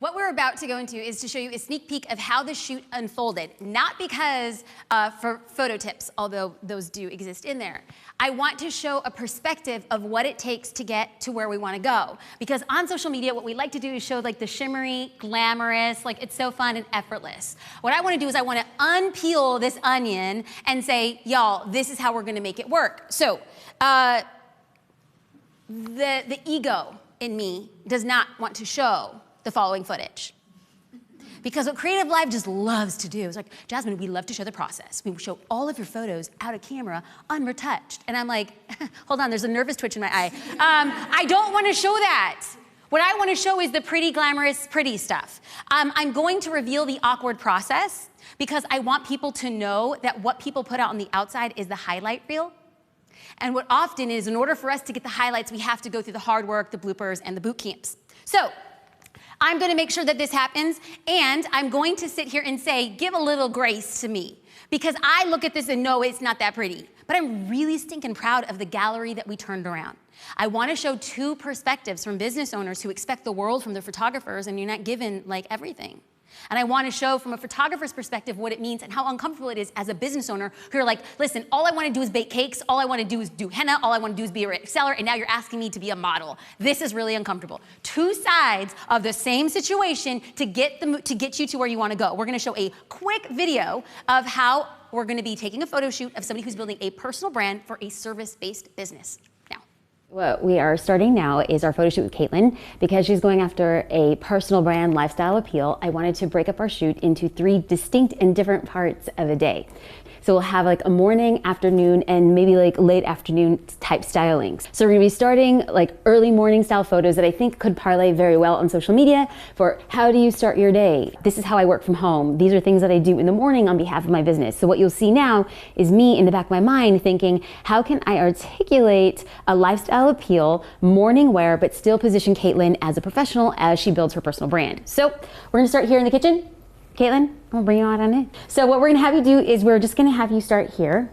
What we're about to go into is to show you a sneak peek of how the shoot unfolded. Not because for photo tips, although those do exist in there. I want to show a perspective of what it takes to get to where we want to go. Because on social media, what we like to do is show like the shimmery, glamorous, like it's so fun and effortless. What I want to do is I want to unpeel this onion and say, y'all, this is how we're going to make it work. So the ego in me does not want to show the following footage. Because what Creative Live just loves to do is like, Jasmine, we love to show the process. We show all of your photos out of camera, unretouched. And I'm like, hold on, there's a nervous twitch in my eye. I don't want to show that. What I want to show is the pretty, glamorous, pretty stuff. I'm going to reveal the awkward process because I want people to know that what people put out on the outside is the highlight reel. And what often is, in order for us to get the highlights, we have to go through the hard work, the bloopers, and the boot camps. So, I'm gonna make sure that this happens, and I'm going to sit here and say, give a little grace to me. Because I look at this and know it's not that pretty, but I'm really stinking proud of the gallery that we turned around. I wanna show two perspectives from business owners who expect the world from their photographers and you're not given like everything. And I want to show from a photographer's perspective what it means and how uncomfortable it is as a business owner who are like, listen, all I want to do is bake cakes, all I want to do is do henna, all I want to do is be a seller, and now you're asking me to be a model. This is really uncomfortable. Two sides of the same situation to get you to where you want to go. We're going to show a quick video of how we're going to be taking a photo shoot of somebody who's building a personal brand for a service-based business. What we are starting now is our photo shoot with Caitlin. Because she's going after a personal brand lifestyle appeal, I wanted to break up our shoot into 3 distinct and different parts of a day. So we'll have like a morning, afternoon, and maybe like late afternoon type stylings. So we're gonna be starting like early morning style photos that I think could parlay very well on social media for how do you start your day? This is how I work from home. These are things that I do in the morning on behalf of my business. So what you'll see now is me in the back of my mind thinking, how can I articulate a lifestyle appeal, morning wear, but still position Caitlin as a professional as she builds her personal brand. So we're gonna start here in the kitchen. Caitlin, I'm gonna bring you out on it. So what we're gonna have you do is we're just gonna have you start here,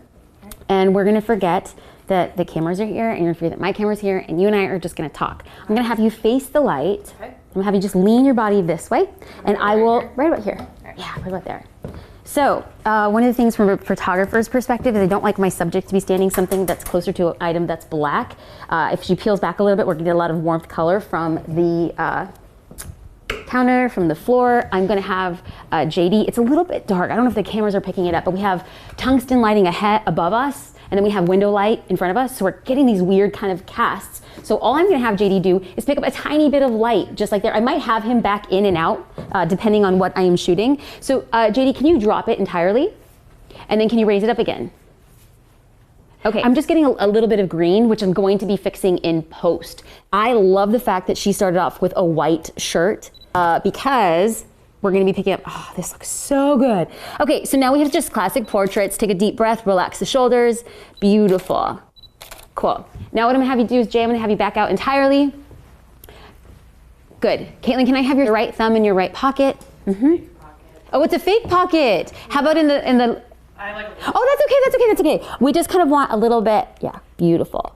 and we're gonna forget that the cameras are here, and you're gonna forget that my camera's here, and you and I are just gonna talk. I'm gonna have you face the light. Okay. I'm gonna have you just lean your body this way, and I will, right about here. Yeah, right about there. So one of the things from a photographer's perspective is I don't like my subject to be standing something that's closer to an item that's black. If she peels back a little bit, we're gonna get a lot of warmth color from the counter, from the floor. I'm gonna have JD. It's a little bit dark. I don't know if the cameras are picking it up, but we have tungsten lighting ahead above us, and then we have window light in front of us. So we're getting these weird kind of casts. So all I'm gonna have JD do is pick up a tiny bit of light, just like there. I might have him back in and out, depending on what I am shooting. So JD, can you drop it entirely? And then can you raise it up again? Okay, I'm just getting a little bit of green, which I'm going to be fixing in post. I love the fact that she started off with a white shirt because we're gonna be picking up, oh, this looks so good. Okay, so now we have just classic portraits. Take a deep breath, relax the shoulders. Beautiful. Cool. Now what I'm gonna have you do is, Jay, I'm gonna have you back out entirely. Good. Caitlin, can I have your right thumb in your right pocket? Mm-hmm. Oh, it's a fake pocket. How about in the I like oh, that's okay. We just kind of want a little bit, yeah, beautiful.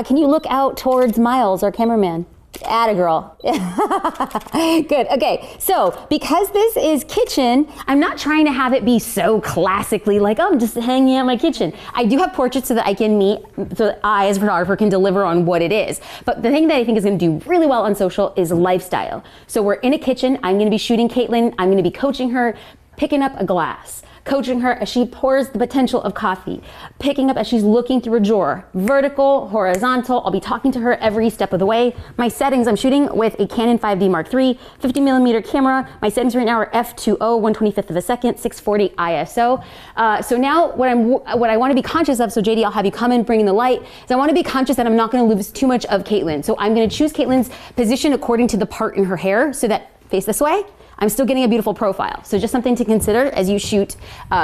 Can you look out towards Miles, our cameraman? Atta girl. Good, okay. So because this is kitchen, I'm not trying to have it be so classically like, oh, I'm just hanging out in my kitchen. I do have portraits so that I can meet, so that I as a photographer can deliver on what it is. But the thing that I think is gonna do really well on social is lifestyle. So we're in a kitchen, I'm gonna be shooting Caitlin, I'm gonna be coaching her, picking up a glass, coaching her as she pours the potential of coffee, picking up as she's looking through a drawer, vertical, horizontal. I'll be talking to her every step of the way. My settings, I'm shooting with a Canon 5D Mark III, 50mm camera. My settings right now are f2.0, 1/25 of a second, 640 ISO. So now what I want to be conscious of, so JD, I'll have you come in, bring in the light, is I want to be conscious that I'm not going to lose too much of Caitlin. So I'm going to choose Caitlin's position according to the part in her hair, so that face this way, I'm still getting a beautiful profile. So just something to consider as you shoot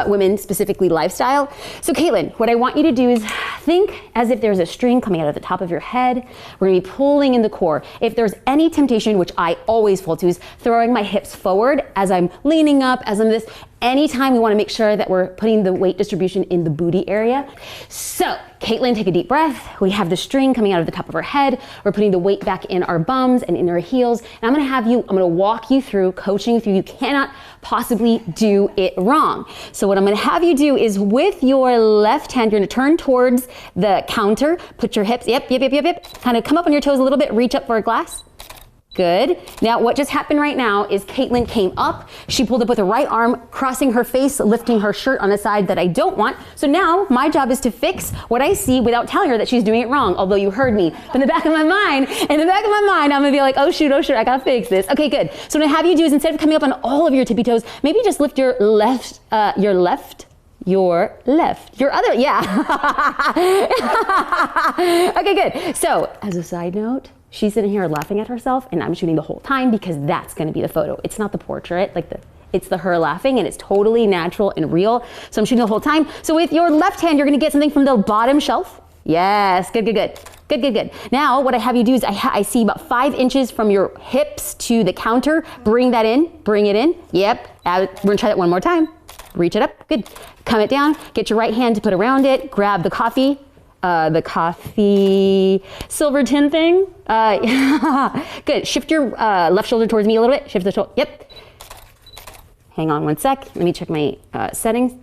women, specifically lifestyle. So Caitlin, what I want you to do is think as if there's a string coming out of the top of your head. We're gonna be pulling in the core. If there's any temptation, which I always fall to, is throwing my hips forward as I'm leaning up, as I'm this. Anytime we want to make sure that we're putting the weight distribution in the booty area. So, Caitlin, take a deep breath. We have the string coming out of the top of our head. We're putting the weight back in our bums and in our heels. And I'm going to walk you through, coaching you through. You cannot possibly do it wrong. So what I'm going to have you do is with your left hand, you're going to turn towards the counter, put your hips, yep. Kind of come up on your toes a little bit, reach up for a glass. Good. Now what just happened right now is Caitlin came up, she pulled up with her right arm, crossing her face, lifting her shirt on a side that I don't want. So now my job is to fix what I see without telling her that she's doing it wrong, although you heard me. But in the back of my mind, I'm gonna be like, oh shoot, I gotta fix this. Okay, good. So what I have you do is instead of coming up on all of your tippy toes, maybe just lift your other, yeah. Okay, good. So as a side note, she's sitting here laughing at herself and I'm shooting the whole time because that's gonna be the photo. It's not the portrait, it's the her laughing, and it's totally natural and real. So I'm shooting the whole time. So with your left hand, you're gonna get something from the bottom shelf. Yes, good. Now what I have you do is I see about 5 inches from your hips to the counter. Bring it in. Yep, we're gonna try that one more time. Reach it up, good. Come it down, get your right hand to put around it, grab the coffee silver tin thing. Good, shift your left shoulder towards me a little bit. Shift the shoulder, yep. Hang on one sec, let me check my settings.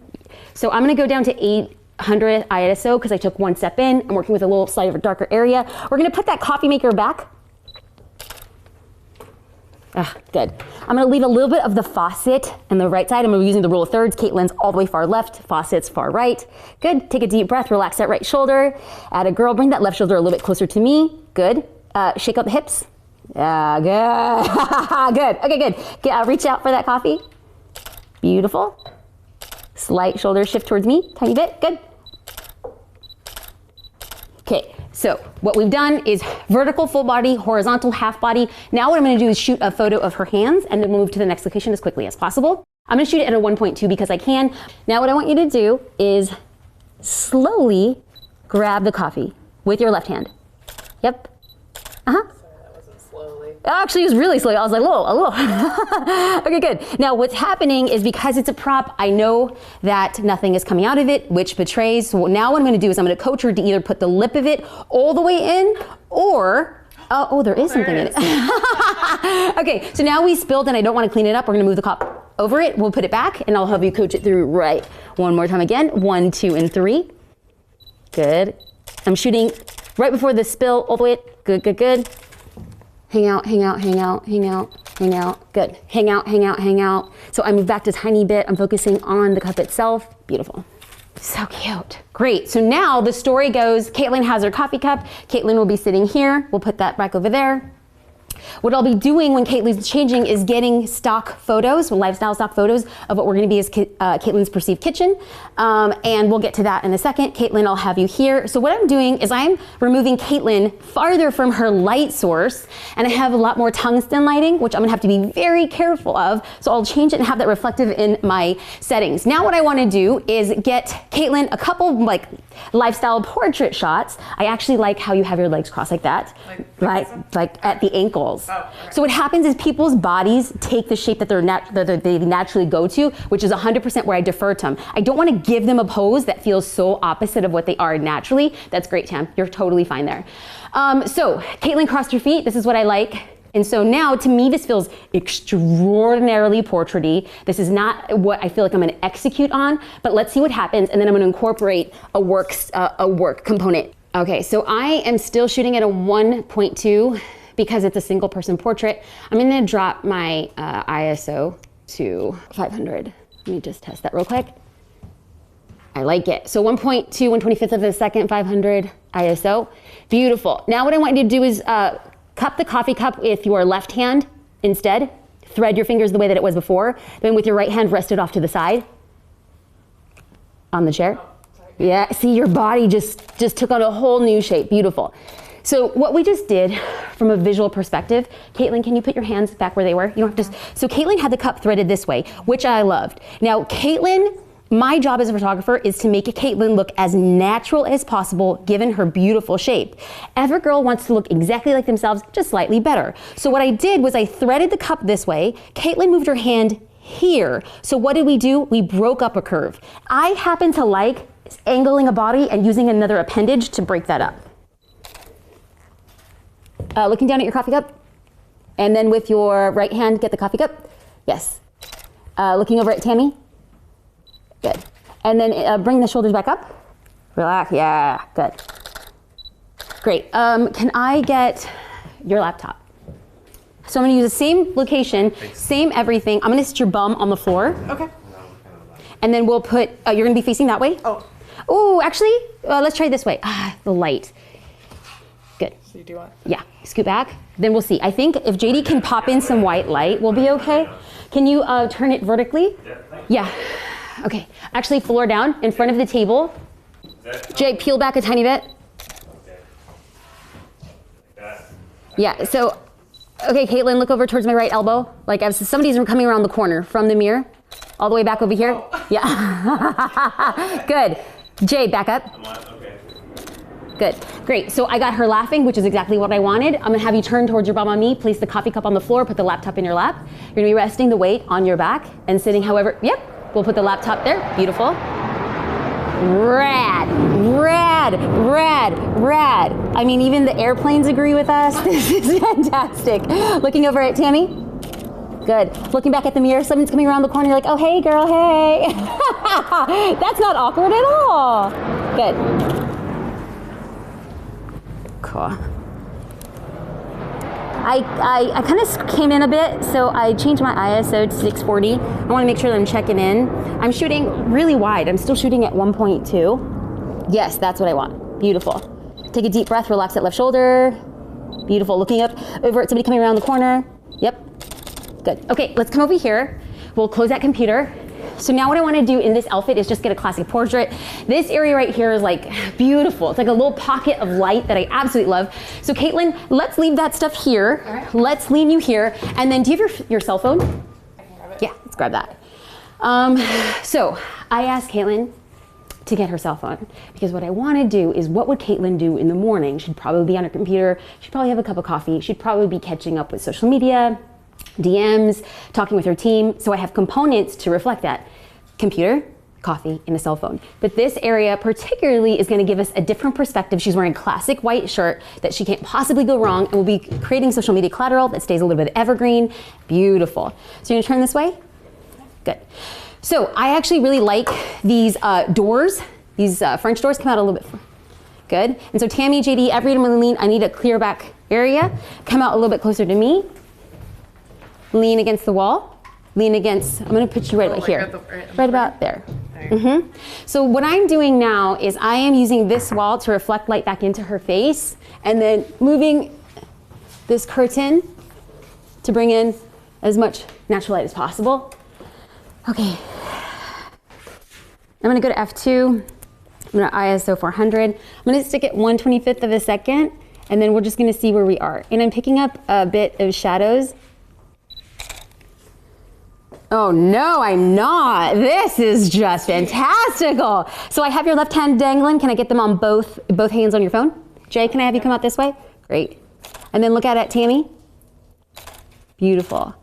So I'm gonna go down to 800 ISO because I took one step in. I'm working with a little slightly darker area. We're gonna put that coffee maker back. Good. I'm gonna leave a little bit of the faucet on the right side. I'm gonna be using the rule of thirds. Caitlin's all the way far left, faucet's far right. Good, take a deep breath, relax that right shoulder. Add a girl, bring that left shoulder a little bit closer to me. Good, shake out the hips. Yeah, good, good, okay, good. Reach out for that coffee. Beautiful. Slight shoulder shift towards me, tiny bit, good. Okay. So what we've done is vertical full body, horizontal half body. Now what I'm gonna do is shoot a photo of her hands and then move to the next location as quickly as possible. I'm gonna shoot it at a 1.2 because I can. Now what I want you to do is slowly grab the coffee with your left hand. Yep. Actually, it was really slow. I was like, whoa. Okay, good. Now, what's happening is because it's a prop, I know that nothing is coming out of it, which betrays. So now what I'm going to do is I'm going to coach her to either put the lip of it all the way in or, there is something in it. Okay, so now we spilled and I don't want to clean it up. We're going to move the cup over it. We'll put it back and I'll help you coach it through right. One more time again. 1, 2, and 3. Good. I'm shooting right before the spill all the way. Good. Hang out. Good. Hang out. So I move back a tiny bit. I'm focusing on the cup itself. Beautiful. So cute. Great. So now the story goes, Caitlin has her coffee cup. Caitlin will be sitting here. We'll put that back over there. What I'll be doing when Caitlin's changing is getting stock photos, lifestyle stock photos of what we're going to be as Caitlin's perceived kitchen. And we'll get to that in a second. Caitlin, I'll have you here. So what I'm doing is I'm removing Caitlin farther from her light source, and I have a lot more tungsten lighting, which I'm going to have to be very careful of. So I'll change it and have that reflective in my settings. Now what I want to do is get Caitlin a couple like lifestyle portrait shots. I actually like how you have your legs crossed like that, like at the ankles. Oh, right. So what happens is people's bodies take the shape that they naturally go to, which is 100% where I defer to them. I don't want to give them a pose that feels so opposite of what they are naturally. That's great, Tam. You're totally fine there. So Caitlin crossed her feet. This is what I like. And so now, to me, this feels extraordinarily portrait-y. This is not what I feel like I'm going to execute on, but let's see what happens, and then I'm going to incorporate a work component. Okay, so I am still shooting at a 1.2 because it's a single person portrait. I'm going to drop my ISO to 500. Let me just test that real quick. I like it. So 1.2, 1/25th of a second, 500 ISO. Beautiful. Now what I want you to do is cup the coffee cup with your left hand instead. Thread your fingers the way that it was before. Then with your right hand, rest it off to the side on the chair. Yeah, see, your body just took on a whole new shape. Beautiful. So what we just did from a visual perspective, Caitlin, can you put your hands back where they were? You don't have to. So Caitlin had the cup threaded this way, which I loved. Now Caitlin, my job as a photographer is to make Caitlin look as natural as possible given her beautiful shape. Every girl wants to look exactly like themselves, just slightly better. So what I did was I threaded the cup this way. Caitlin moved her hand here. So what did we do? We broke up a curve. I happen to like angling a body and using another appendage to break that up. Looking down at your coffee cup, and then with your right hand, get the coffee cup. Yes. Looking over at Tammy. Good. And then bring the shoulders back up. Relax. Yeah, good. Great. Can I get your laptop? So I'm gonna use the same location, same everything. I'm gonna sit your bum on the floor. Okay. And then we'll put, you're gonna be facing that way? Oh. Oh, actually, let's try this way. The light. Good. So you do what? Yeah, scoot back. Then we'll see. I think if JD can pop in some white light, we'll be okay. Can you turn it vertically? Yeah. Okay. Actually, floor down in front of the table. Jay, peel back a tiny bit. Yeah, so, okay, Caitlin, look over towards my right elbow. Like as somebody's coming around the corner from the mirror. All the way back over here. Oh. Yeah. Good. Jay, back up. Okay. Good. Great. So I got her laughing, which is exactly what I wanted. I'm going to have you turn towards your bum on me. Place the coffee cup on the floor. Put the laptop in your lap. You're going to be resting the weight on your back and sitting however. Yep. We'll put the laptop there. Beautiful. Rad. Rad. Rad. Rad. I mean, even the airplanes agree with us. This is fantastic. Looking over at Tammy. Good. Looking back at the mirror, someone's coming around the corner, you're like, oh, hey, girl, hey. That's not awkward at all. Good. Cool. I kind of came in a bit, so I changed my ISO to 640. I want to make sure that I'm checking in. I'm shooting really wide. I'm still shooting at 1.2. Yes, that's what I want. Beautiful. Take a deep breath, relax that left shoulder. Beautiful. Looking up over at somebody coming around the corner. Yep. Good. Okay, let's come over here. We'll close that computer. So now what I want to do in this outfit is just get a classic portrait. This area right here is like beautiful. It's like a little pocket of light that I absolutely love. So Caitlin, let's leave that stuff here. All right. Let's leave you here. And then do you have your cell phone? I can grab it. Yeah, let's grab that. So I asked Caitlin to get her cell phone because what I want to do is what would Caitlin do in the morning? She'd probably be on her computer. She'd probably have a cup of coffee. She'd probably be catching up with social media, DMs, talking with her team. So I have components to reflect that. Computer, coffee, and a cell phone. But this area particularly is going to give us a different perspective. She's wearing a classic white shirt that she can't possibly go wrong, and we'll be creating social media collateral that stays a little bit evergreen. Beautiful. So you're going to turn this way? Good. So I actually really like these doors. These French doors come out a little bit. Good. And so Tammy, JD, everyone and lean. I need a clear back area. Come out a little bit closer to me. Lean against the wall. Lean against, I'm going to put you right about here. Right about there. Mm-hmm. So what I'm doing now is I am using this wall to reflect light back into her face and then moving this curtain to bring in as much natural light as possible. Okay. I'm going to go to F2. I'm going to ISO 400. I'm going to stick it 1/25 of a second, and then we're just going to see where we are. And I'm picking up a bit of shadows. Oh no, I'm not. This is just fantastical. So I have your left hand dangling. Can I get them on both hands on your phone? Jay, can I have you come out this way? Great. And then look at it, Tammy. Beautiful.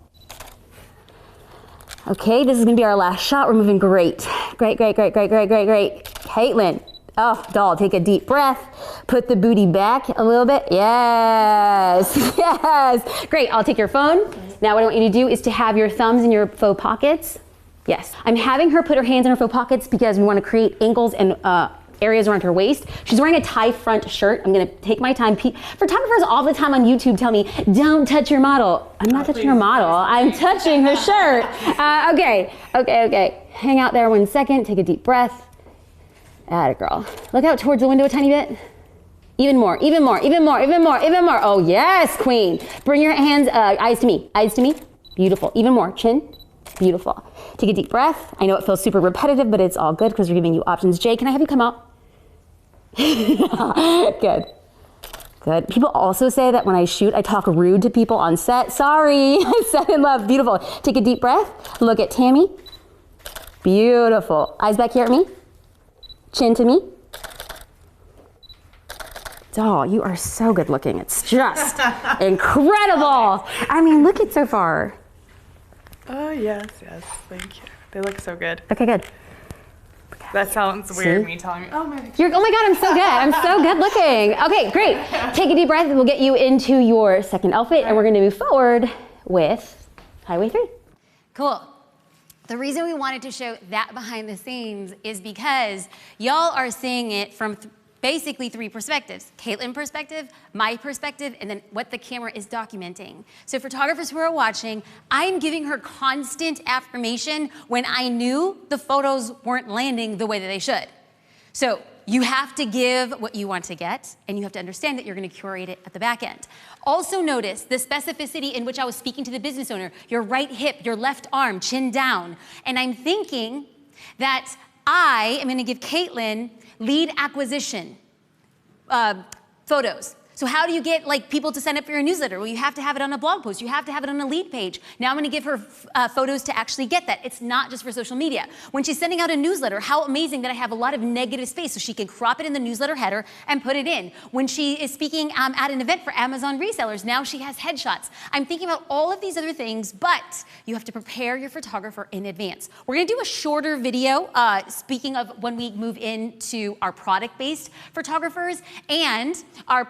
Okay, this is gonna be our last shot. We're moving great. Great, great, great, great, great, great, great. Caitlin, oh, doll, take a deep breath. Put the booty back a little bit. Yes, yes. Great, I'll take your phone. Now what I want you to do is to have your thumbs in your faux pockets. Yes, I'm having her put her hands in her faux pockets because we want to create angles and areas around her waist. She's wearing a tie front shirt. I'm gonna take my time. Photographers all the time on YouTube tell me, don't touch your model. I'm not touching her model, I'm touching her shirt. Okay. Hang out there 1 second, take a deep breath. Atta girl. Look out towards the window a tiny bit. Even more. Oh yes, queen. Bring your hands, eyes to me. Beautiful, even more, chin. Beautiful. Take a deep breath. I know it feels super repetitive, but it's all good because we're giving you options. Jay, can I have you come out? Good. People also say that when I shoot, I talk rude to people on set. Sorry, set in love, beautiful. Take a deep breath. Look at Tammy. Beautiful. Eyes back here at me. Chin to me. Doll, you are so good looking. It's just incredible. I mean, look at so far. Oh, yes, thank you. They look so good. Okay, good. That sounds weird, me telling you, oh my God. Oh my God, I'm so good. I'm so good looking. Okay, great. Take a deep breath. We'll get you into your second outfit, and we're gonna move forward with Highway 3. Cool. The reason we wanted to show that behind the scenes is because y'all are seeing it from basically three perspectives: Caitlin perspective, my perspective, and then what the camera is documenting. So photographers who are watching, I'm giving her constant affirmation when I knew the photos weren't landing the way that they should. So you have to give what you want to get, and you have to understand that you're gonna curate it at the back end. Also notice the specificity in which I was speaking to the business owner: your right hip, your left arm, chin down. And I'm thinking that I am gonna give Caitlin lead acquisition photos. So how do you get people to sign up for your newsletter? Well, you have to have it on a blog post. You have to have it on a lead page. Now I'm gonna give her photos to actually get that. It's not just for social media. When she's sending out a newsletter, how amazing that I have a lot of negative space so she can crop it in the newsletter header and put it in. When she is speaking at an event for Amazon resellers, now she has headshots. I'm thinking about all of these other things, but you have to prepare your photographer in advance. We're gonna do a shorter video, speaking of when we move into our product-based photographers and our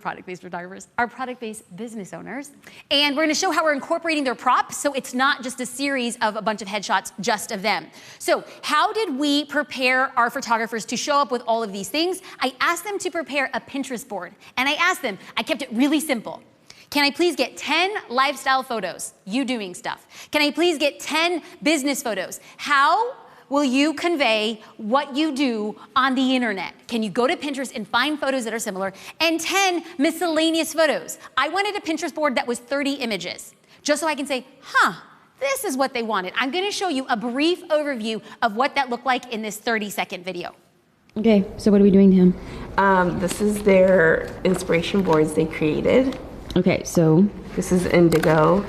product-based photographers, our product-based business owners. And we're gonna show how we're incorporating their props so it's not just a series of a bunch of headshots just of them. So how did we prepare our photographers to show up with all of these things? I asked them to prepare a Pinterest board, and I kept it really simple. Can I please get 10 lifestyle photos, you doing stuff? Can I please get 10 business photos? How will you convey what you do on the internet? Can you go to Pinterest and find photos that are similar? And 10 miscellaneous photos. I wanted a Pinterest board that was 30 images, just so I can say, this is what they wanted. I'm gonna show you a brief overview of what that looked like in this 30-second video. Okay, so what are we doing to him? This is their inspiration boards they created. Okay, so This is Indigo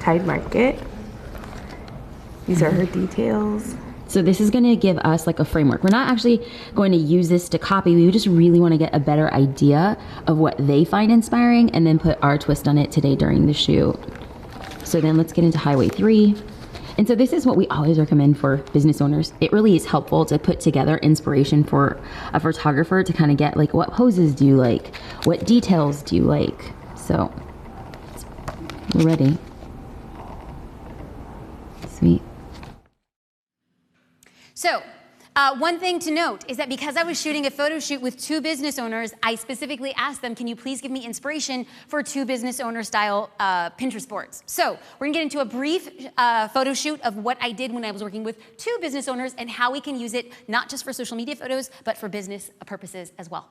Tide Market. These are her details. So this is going to give us a framework. We're not actually going to use this to copy. We just really want to get a better idea of what they find inspiring and then put our twist on it today during the shoot. So then let's get into Highway 3. And so this is what we always recommend for business owners. It really is helpful to put together inspiration for a photographer to kind of get what poses do you like? What details do you like? So we're ready. Sweet. So, one thing to note is that because I was shooting a photo shoot with 2 business owners, I specifically asked them, can you please give me inspiration for 2 business owner style Pinterest boards? So, we're gonna get into a brief photo shoot of what I did when I was working with 2 business owners and how we can use it not just for social media photos, but for business purposes as well.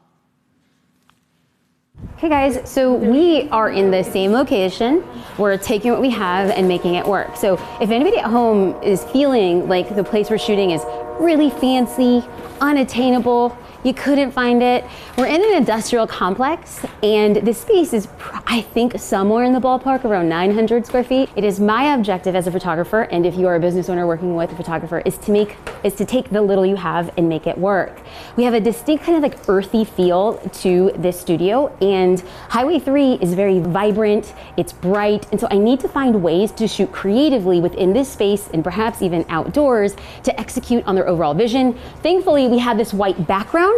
Hey guys, so we are in the same location. We're taking what we have and making it work. So if anybody at home is feeling like the place we're shooting is really fancy, unattainable, you couldn't find it, we're in an industrial complex and this space is, I think, somewhere in the ballpark around 900 square feet. It is my objective as a photographer, and if you are a business owner working with a photographer, is to take the little you have and make it work. We have a distinct kind of earthy feel to this studio, and Highway 3 is very vibrant, it's bright, and so I need to find ways to shoot creatively within this space and perhaps even outdoors to execute on their overall vision. Thankfully, we have this white background.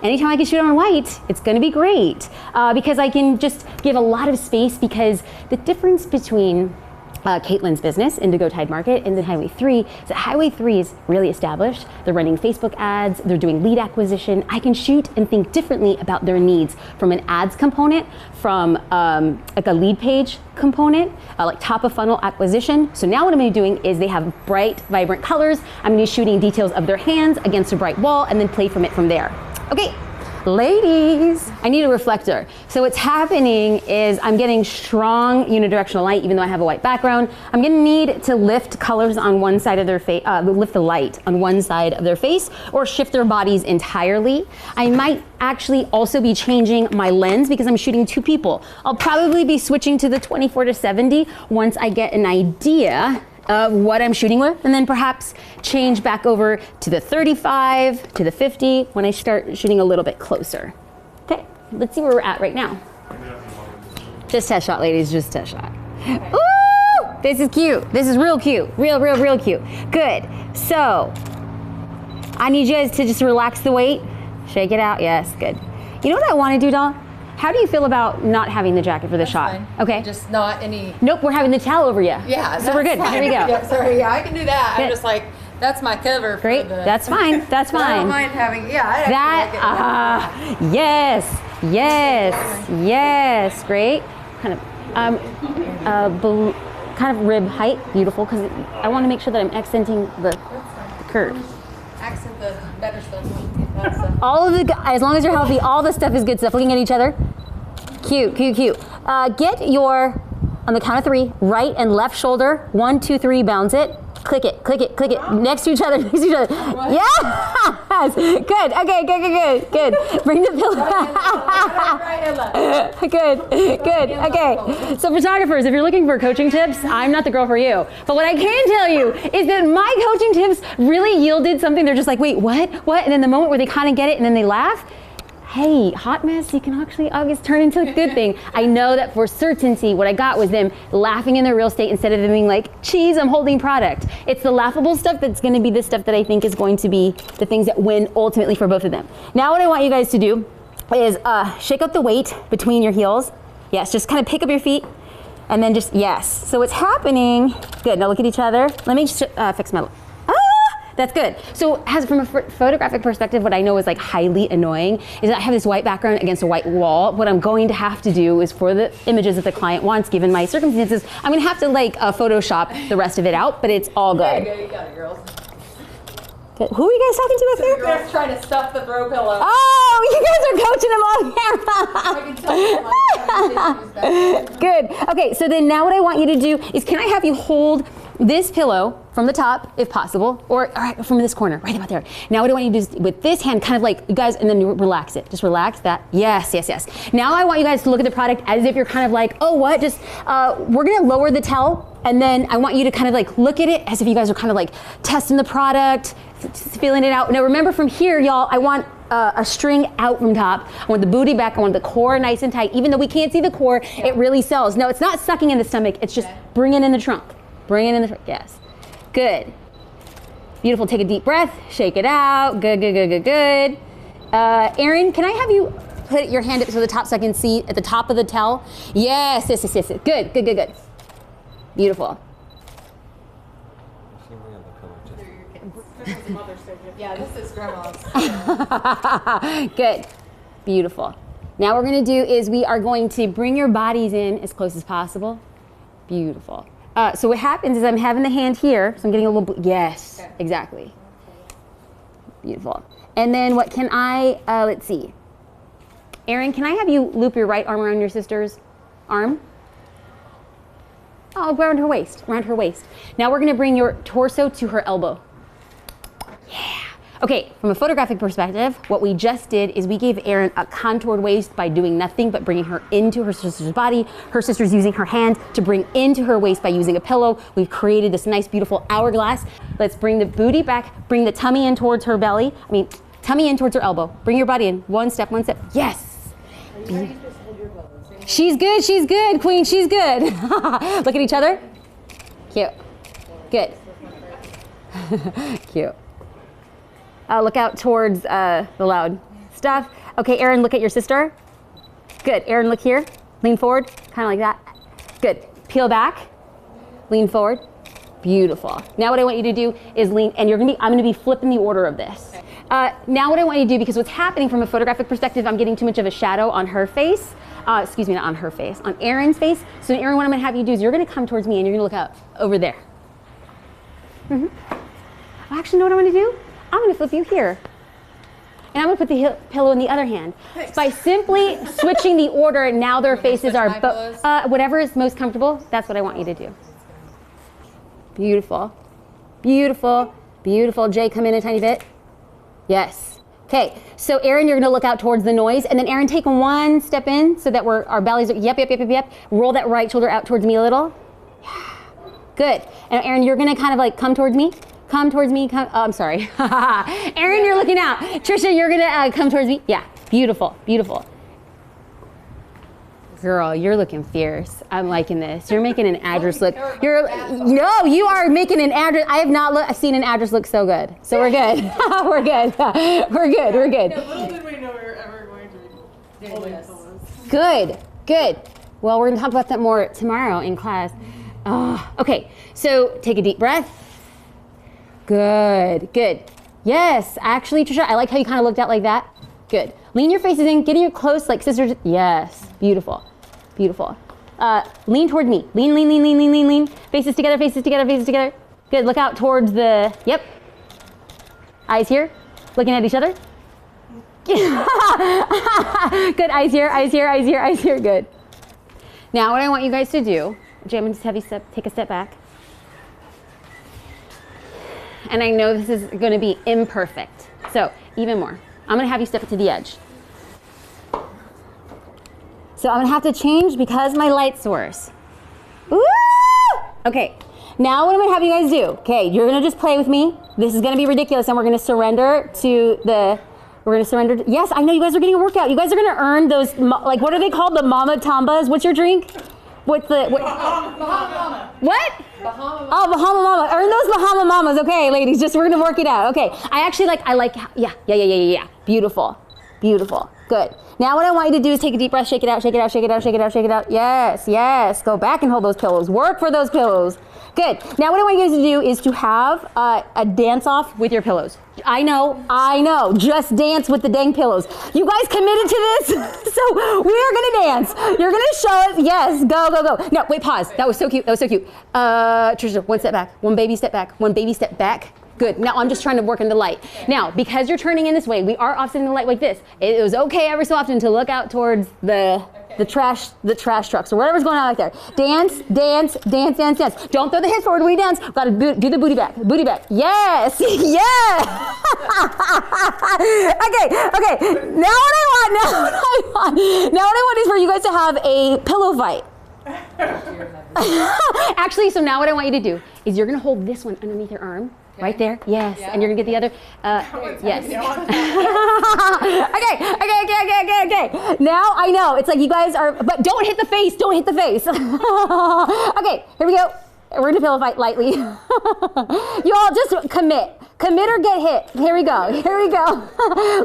Anytime I can shoot on white, it's gonna be great because I can just give a lot of space, because the difference between Caitlin's business, Indigo Tide Market, and then Highway 3 is that Highway 3 is really established. They're running Facebook ads, they're doing lead acquisition. I can shoot and think differently about their needs from an ads component, from a lead page component, like top of funnel acquisition. So now what I'm gonna be doing is they have bright, vibrant colors. I'm gonna be shooting details of their hands against a bright wall and then play from it from there. Okay. Ladies, I need a reflector. So what's happening is I'm getting strong unidirectional light, even though I have a white background. I'm gonna need to lift colors on one side of their face, lift the light on one side of their face, or shift their bodies entirely. I might actually also be changing my lens because I'm shooting 2 people. I'll probably be switching to the 24 to 70 once I get an idea of what I'm shooting with, and then perhaps change back over to the 35, to the 50 when I start shooting a little bit closer. Okay, let's see where we're at right now. Just test shot, ladies, just test shot. Ooh, This is cute. This is real cute. Real cute. Good. So, I need you guys to just relax the weight. Shake it out. Yes, good. You know what I want to do, doll? How do you feel about not having the jacket for the shot? Fine. Okay. Just not any. Nope, we're having the towel over you. Yeah. So we're good. Fine. Here we go. Yeah, sorry. Yeah, I can do that. Good. I'm just like, that's my cover. Great. For the, That's fine. That's but I fine. don't mind having. Yeah. I That. like it. Yes. Yes. Yes. Great. Kind of. Kind of rib height. Beautiful. Because I want to make sure that I'm accenting the curve. Accent the better stuff. All of the, as long as you're healthy, all the stuff is good stuff. Looking at each other. Cute. Get your, on the count of 3, right and left shoulder. 1, 2, 3, bounce it. Click it. Next to each other. Yes! Good. Okay, good. Bring the pillow. Good. Okay. So photographers, if you're looking for coaching tips, I'm not the girl for you. But what I can tell you is that my coaching tips really yielded something. They're just like, wait, what? And then the moment where they kind of get it and then they laugh, hey, hot mess, you can actually always turn into a good thing. I know that for certainty, what I got was them laughing in their real state instead of them being like, geez, I'm holding product. It's the laughable stuff that's gonna be the stuff that I think is going to be the things that win ultimately for both of them. Now what I want you guys to do is shake up the weight between your heels. Yes, just kind of pick up your feet and then just, yes. So what's happening, good, now look at each other. Let me just fix my, that's good. So as from a photographic perspective, what I know is like highly annoying is that I have this white background against a white wall. What I'm going to have to do is for the images that the client wants, given my circumstances, I'm gonna have to like Photoshop the rest of it out, but it's all good. There you go, you got it, girls. Good. Who are you guys talking to up there? Girls trying to stuff the throw pillow. Oh, you guys are coaching them on camera. I can tell Good. Okay, so then now what I want you to do is, can I have you hold this pillow from the top, if possible, or all right, from this corner, right about there. Now what I want you to do is with this hand, kind of like, you guys, and then you relax it. Just relax that. Yes. Now I want you guys to look at the product as if you're kind of like, oh, what? Just, we're gonna lower the towel, and then I want you to kind of like look at it as if you guys are kind of like testing the product, feeling it out. Now remember from here, y'all, I want a string out from top. I want the booty back. I want the core nice and tight. Even though we can't see the core, it really sells. No, it's not sucking in the stomach. It's just bringing in the trunk. Bring it in the trunk. Yes. Good. Beautiful. Take a deep breath. Shake it out. Good. Erin, can I have you put your hand up to the top so I can see at the top of the towel? Yes. Good. Beautiful. Yeah, this is grandma's. Good. Beautiful. Now what we're going to do is we are going to bring your bodies in as close as possible. Beautiful. So what happens is I'm having the hand here, so I'm getting a little, yes, okay. Exactly. Beautiful. And then what can I, let's see. Erin, can I have you loop your right arm around your sister's arm? Oh, around her waist. Now we're gonna bring your torso to her elbow. Yeah. Okay, from a photographic perspective, what we just did is we gave Erin a contoured waist by doing nothing but bringing her into her sister's body. Her sister's using her hand to bring into her waist by using a pillow. We've created this nice, beautiful hourglass. Let's bring the booty back, bring the tummy in towards her belly. Tummy in towards her elbow. Bring your body in, one step. Yes. She's good, queen, she's good. Look at each other. Cute. Good. Cute. Look out towards the loud stuff. Okay, Erin, look at your sister. Good. Erin, look here. Lean forward, kind of like that. Good. Peel back. Lean forward. Beautiful. Now what I want you to do is lean, and I'm gonna be flipping the order of this. Now what I want you to do, because what's happening from a photographic perspective, I'm getting too much of a shadow on her face. Excuse me, not on her face, on Erin's face. So Erin, what I'm gonna have you do is you're gonna come towards me and you're gonna look out over there. Actually, know what I'm gonna do? I'm gonna flip you here. And I'm gonna put the pillow in the other hand. Thanks. By simply switching the order, now their faces are, whatever is most comfortable, that's what I want you to do. Beautiful. Jay, come in a tiny bit. Yes. Okay, so Erin, you're gonna look out towards the noise, and then Erin, take one step in so that our bellies are, yep. Roll that right shoulder out towards me a little. Good. And Erin, you're gonna kind of like come towards me. Oh, I'm sorry. Erin, you're looking out. Trisha, you're gonna come towards me. Yeah, beautiful. Girl, you're looking fierce. I'm liking this. You're making an address look. No, you are making an address. I have not seen an address look so good. So we're good. We're good. We're good. We're good. Little did we know we were ever going to be holding pillows. Good. Good. Well, we're gonna talk about that more tomorrow in class. Okay, so take a deep breath. Good. Good. Yes, actually, Trisha, I like how you kind of looked out like that. Good. Lean your faces in, getting you close like sisters. Yes, beautiful, beautiful. Lean toward me. Lean, lean, lean, lean, lean, lean, lean. Faces together, faces together, faces together. Good, look out towards the, yep. Eyes here, looking at each other. Good, eyes here, eyes here, eyes here, eyes here, good. Now what I want you guys to do, Jam, just have you take a step back. And I know this is gonna be imperfect, so even more. I'm gonna have you step to the edge. So I'm gonna have to change because my light's worse. Woo! Okay, now what I'm gonna have you guys do, okay, you're gonna just play with me. This is gonna be ridiculous and we're gonna surrender to the, yes, I know you guys are getting a workout. You guys are gonna earn those, like what are they called, the mama tambas? What's your drink? What's the, what? Bahama Mama. What? Bahama Mama. Oh, Bahama Mama. Earn those Bahama Mamas. Okay, ladies, we're gonna work it out. Okay, I like, yeah. Beautiful, beautiful, good. Now what I want you to do is take a deep breath, shake it out, shake it out, shake it out, shake it out, shake it out. Yes, yes, go back and hold those pillows. Work for those pillows. Good. Now what I want you guys to do is to have a dance off with your pillows. I know, just dance with the dang pillows. You guys committed to this, so we are gonna dance. You're gonna show us, yes, go, go, go. No, wait, pause, that was so cute, Trisha, one step back, one baby step back, one baby step back. Good, now I'm just trying to work in the light. Now, because you're turning in this way, we are offsetting the light like this. It was okay every so often to look out towards the trash trucks or whatever's going on out there. Dance, dance, dance, dance, dance. Don't throw the hips forward when you dance. Gotta do the booty back, booty back. Yes, yeah. Okay. Now what I want is for you guys to have a pillow fight. Actually, so now what I want you to do is you're gonna hold this one underneath your arm. Right there, yes, and you're gonna get the other, yes. Okay. Now I know, it's like you guys are, but don't hit the face, Okay, here we go. We're gonna pillow fight lightly. You all just commit or get hit. Here we go.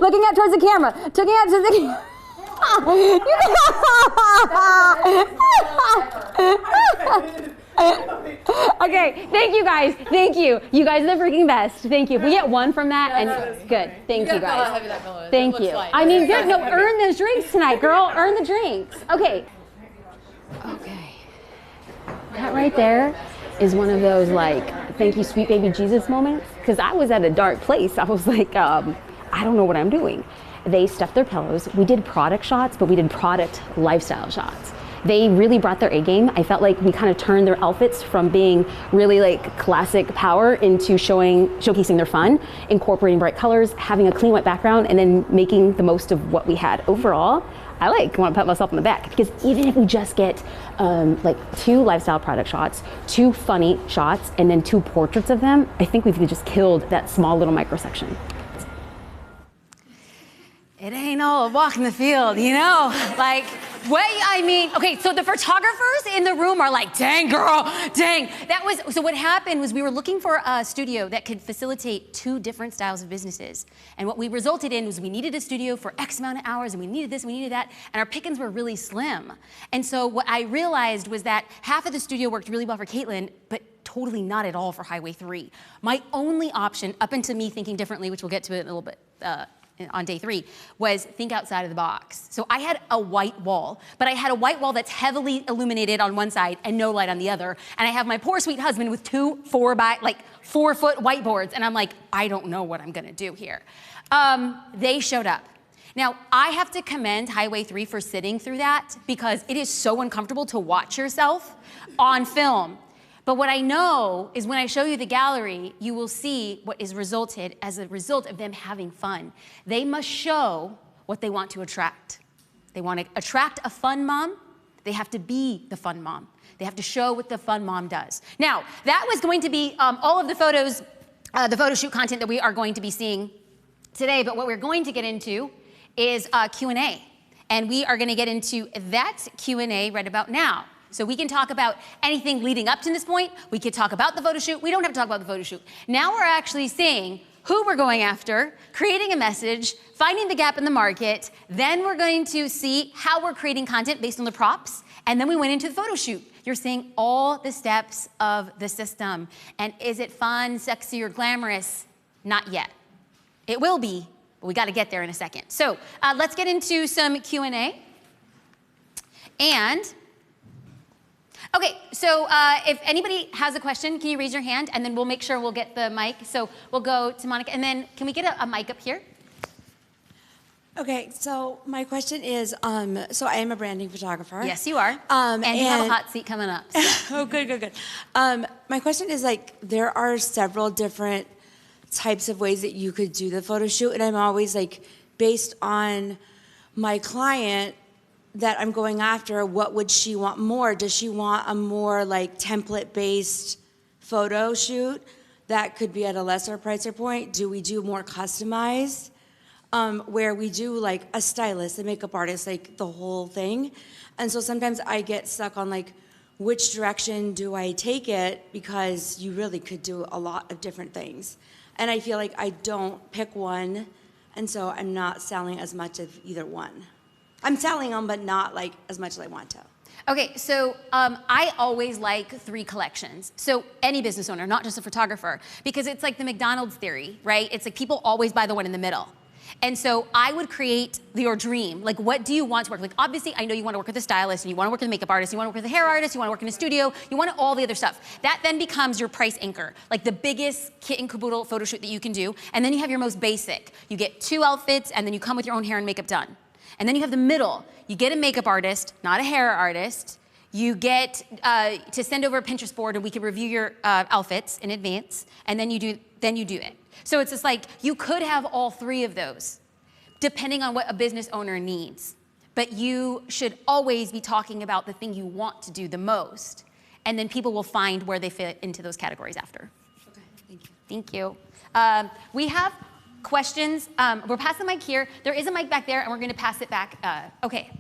Looking out towards the camera, looking out towards the camera. Okay, thank you guys. Thank you. You guys are the freaking best. Thank you. If we get one from that, and good. Thank you guys. Thank you. I mean, good. No, earn those drinks tonight, girl. Earn the drinks. Okay. That right there is one of those like, thank you, sweet baby Jesus moments. Because I was at a dark place. I was like, I don't know what I'm doing. They stuffed their pillows. We did product shots, but we did product lifestyle shots. They really brought their A game. I felt like we kind of turned their outfits from being really like classic power into showcasing their fun, incorporating bright colors, having a clean white background, and then making the most of what we had. Overall, I want to pat myself on the back because even if we just get like 2 lifestyle product shots, 2 funny shots, and then 2 portraits of them, I think we've just killed that small little microsection. It ain't all a walk in the field, you know? Like, okay, so the photographers in the room are like, dang girl, dang. So what happened was we were looking for a studio that could facilitate 2 different styles of businesses. And what we resulted in was we needed a studio for X amount of hours and we needed this, we needed that, and our pickings were really slim. And so what I realized was that half of the studio worked really well for Caitlin, but totally not at all for Highway 3. My only option, up until me thinking differently, which we'll get to it in a little bit, on day 3, was think outside of the box. So I had a white wall, but I had a white wall that's heavily illuminated on one side and no light on the other. And I have my poor sweet husband with 2 4-foot whiteboards. And I'm like, I don't know what I'm gonna do here. They showed up. Now, I have to commend Highway 3 for sitting through that because it is so uncomfortable to watch yourself on film. But what I know is when I show you the gallery, you will see what is resulted as a result of them having fun. They must show what they want to attract. They want to attract a fun mom. They have to be the fun mom. They have to show what the fun mom does. Now, that was going to be all of the photos, the photo shoot content that we are going to be seeing today. But what we're going to get into is Q&A. and we are gonna get into that Q&A right about now. So we can talk about anything leading up to this point. We could talk about the photo shoot. We don't have to talk about the photo shoot. Now we're actually saying who we're going after, creating a message, finding the gap in the market. Then we're going to see how we're creating content based on the props. And then we went into the photo shoot. You're seeing all the steps of the system. And is it fun, sexy, or glamorous? Not yet. It will be, but we gotta get there in a second. So let's get into some Q&A. And, okay, so if anybody has a question, can you raise your hand? And then we'll make sure we'll get the mic. So we'll go to Monica, and then can we get a mic up here? Okay, so my question is, so I am a branding photographer. Yes, you are. And you have a hot seat coming up. So. Oh, good, good, good. My question is, like, there are several different types of ways that you could do the photo shoot, and I'm always, like, based on my client that I'm going after, what would she want more? Does she want a more, like, template-based photo shoot that could be at a lesser price or point? Do we do more customized? Where we do like a stylist, a makeup artist, like the whole thing. And so sometimes I get stuck on like, which direction do I take it? Because you really could do a lot of different things. And I feel like I don't pick one, and so I'm not selling as much of either one. I'm selling them, but not like as much as I want to. Okay, so I always like 3 collections. So any business owner, not just a photographer, because it's like the McDonald's theory, right? It's like people always buy the one in the middle. And so I would create your dream. Like, what do you want to work? Like, obviously, I know you want to work with a stylist, and you want to work with a makeup artist, you want to work with a hair artist, you want to work in a studio, you want all the other stuff. That then becomes your price anchor, like the biggest kit and caboodle photo shoot that you can do. And then you have your most basic. You get 2 outfits, and then you come with your own hair and makeup done. And then you have the middle. You get a makeup artist, not a hair artist. You get to send over a Pinterest board, and we can review your outfits in advance, and then you do it. So it's just like, you could have all 3 of those, depending on what a business owner needs. But you should always be talking about the thing you want to do the most, and then people will find where they fit into those categories after. Okay, thank you. Thank you. We have questions. We're passing the mic here. There is a mic back there, and we're gonna pass it back. Okay,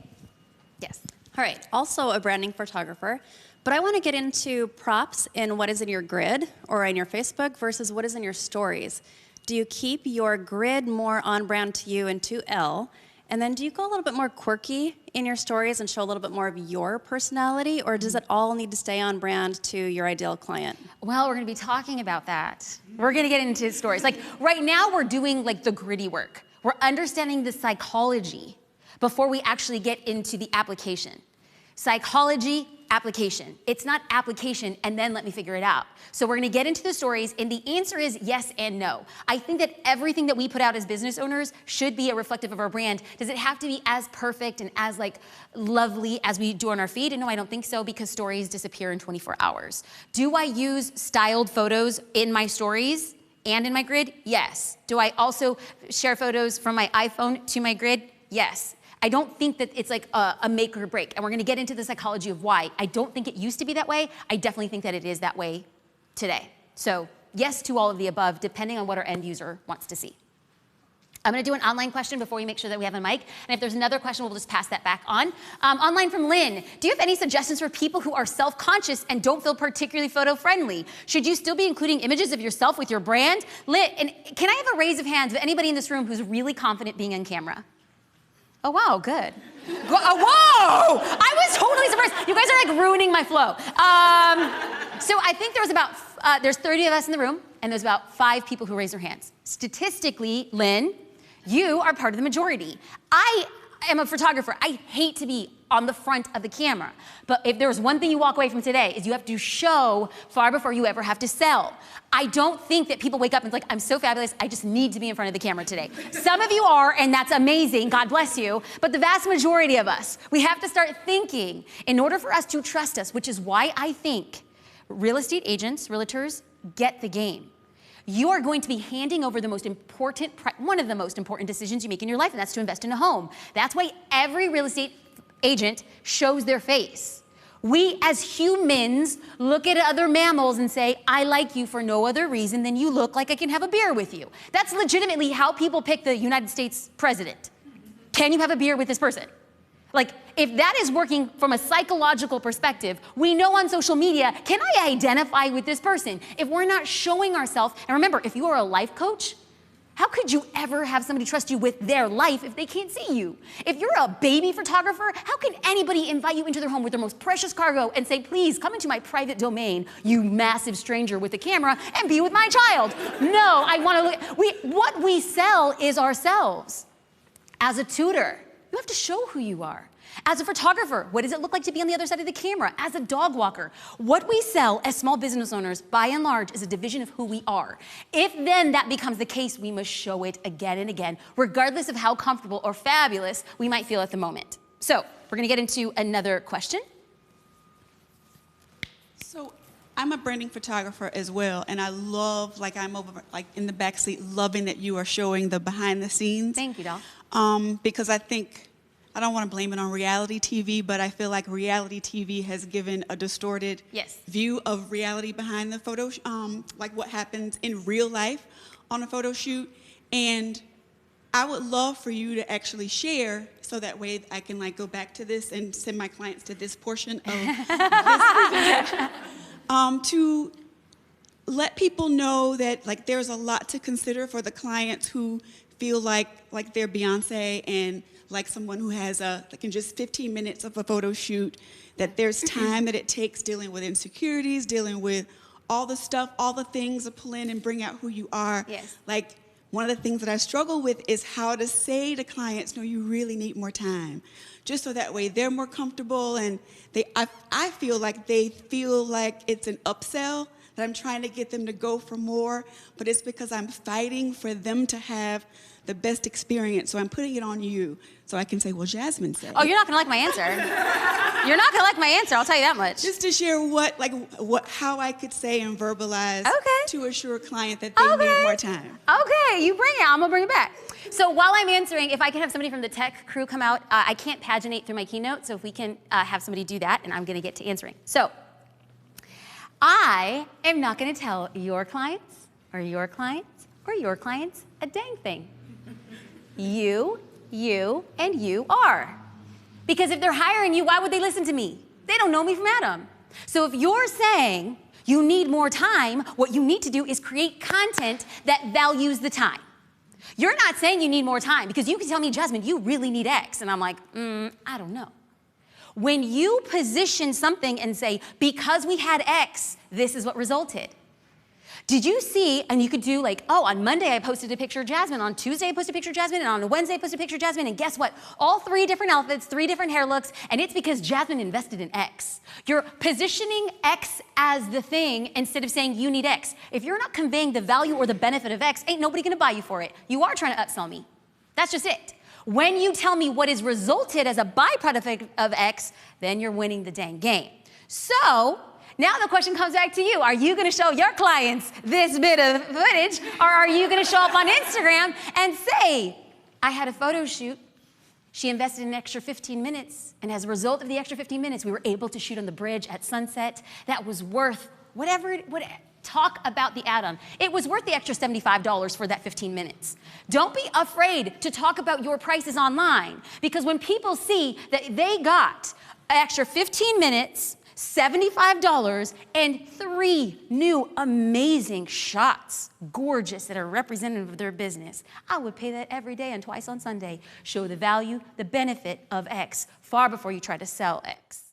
yes. All right, also a branding photographer, but I want to get into props in what is in your grid or in your Facebook versus what is in your stories. Do you keep your grid more on brand to you and to L? And then do you go a little bit more quirky in your stories and show a little bit more of your personality, or does it all need to stay on brand to your ideal client? Well, we're gonna be talking about that. We're gonna get into stories. Like right now we're doing like the gritty work. We're understanding the psychology before we actually get into the application. Psychology, application. It's not application and then let me figure it out. So we're gonna get into the stories, and the answer is yes and no. I think that everything that we put out as business owners should be a reflective of our brand. Does it have to be as perfect and as like lovely as we do on our feed? And no, I don't think so, because stories disappear in 24 hours. Do I use styled photos in my stories and in my grid? Yes. Do I also share photos from my iPhone to my grid? Yes. I don't think that it's like a make or break, and we're gonna get into the psychology of why. I don't think it used to be that way. I definitely think that it is that way today. So yes to all of the above, depending on what our end user wants to see. I'm gonna do an online question before we make sure that we have a mic, and if there's another question, we'll just pass that back on. Online from Lynn, do you have any suggestions for people who are self-conscious and don't feel particularly photo-friendly? Should you still be including images of yourself with your brand? Lynn, and can I have a raise of hands of anybody in this room who's really confident being on camera? Oh, wow, good. Whoa! I was totally surprised. You guys are like ruining my flow. So I think there's 30 of us in the room, and there's about 5 people who raised their hands. Statistically, Lynn, you are part of the majority. I am a photographer. I hate to be on the front of the camera. But if there's one thing you walk away from today, is you have to show far before you ever have to sell. I don't think that people wake up and it's like, I'm so fabulous, I just need to be in front of the camera today. Some of you are, and that's amazing, God bless you, but the vast majority of us, we have to start thinking in order for us to trust us, which is why I think real estate agents, realtors, get the game. You are going to be handing over the most important, one of the most important decisions you make in your life, and that's to invest in a home. That's why every real estate agent shows their face. We as humans look at other mammals and say, I like you for no other reason than you look like I can have a beer with you. That's legitimately how people pick the United States president. Can you have a beer with this person? Like, if that is working from a psychological perspective, we know on social media, can I identify with this person? If we're not showing ourselves, and remember, if you are a life coach, how could you ever have somebody trust you with their life if they can't see you? If you're a baby photographer, how can anybody invite you into their home with their most precious cargo and say, please come into my private domain, you massive stranger with a camera, and be with my child? No, I want to look. What we sell is ourselves. As a tutor, you have to show who you are. As a photographer, what does it look like to be on the other side of the camera? As a dog walker, what we sell as small business owners, by and large, is a division of who we are. If then that becomes the case, we must show it again and again, regardless of how comfortable or fabulous we might feel at the moment. So, we're gonna get into another question. So, I'm a branding photographer as well, and I love, like I'm over, like in the backseat, loving that you are showing the behind the scenes. Thank you, doll. Because I think, I don't want to blame it on reality TV, but I feel like reality TV has given a distorted view of reality behind the photo, like what happens in real life on a photo shoot. And I would love for you to actually share, so that way I can like go back to this and send my clients to this portion of this presentation, to let people know that like there's a lot to consider for the clients who feel like they're Beyonce and like someone who has like in just 15 minutes of a photo shoot, that there's time that it takes dealing with insecurities, dealing with all the stuff, all the things to pull in and bring out who you are. Yes. Like one of the things that I struggle with is how to say to clients, no, you really need more time. Just so that way they're more comfortable and I feel like they feel like it's an upsell, that I'm trying to get them to go for more, but it's because I'm fighting for them to have the best experience. So I'm putting it on you so I can say, well, Jasmine said. Oh, you're not gonna like my answer. You're not gonna like my answer, I'll tell you that much. Just to share how I could say and verbalize to assure a client that they need more time. Okay, you bring it, I'm gonna bring it back. So while I'm answering, if I can have somebody from the tech crew come out, I can't paginate through my keynote, so if we can have somebody do that, and I'm gonna get to answering. So, I am not gonna tell your clients, or your clients, or your clients a dang thing. You, and you are. Because if they're hiring you, why would they listen to me? They don't know me from Adam. So if you're saying you need more time, what you need to do is create content that values the time. You're not saying you need more time, because you can tell me, Jasmine, you really need X, and I'm like, I don't know. When you position something and say, because we had X, this is what resulted. Did you see, and you could do like, oh, on Monday I posted a picture of Jasmine, on Tuesday I posted a picture of Jasmine, and on Wednesday I posted a picture of Jasmine, and guess what? All 3 different outfits, 3 different hair looks, and it's because Jasmine invested in X. You're positioning X as the thing instead of saying you need X. If you're not conveying the value or the benefit of X, ain't nobody gonna buy you for it. You are trying to upsell me. That's just it. When you tell me what is resulted as a byproduct of X, then you're winning the dang game. So, now the question comes back to you. Are you gonna show your clients this bit of footage, or are you gonna show up on Instagram and say, I had a photo shoot, she invested an extra 15 minutes, and as a result of the extra 15 minutes, we were able to shoot on the bridge at sunset. That was worth whatever, talk about the add-on. It was worth the extra $75 for that 15 minutes. Don't be afraid to talk about your prices online, because when people see that they got an extra 15 minutes, $75, and 3 new amazing shots, gorgeous, that are representative of their business, I would pay that every day and twice on Sunday. Show the value, the benefit of X, far before you try to sell X.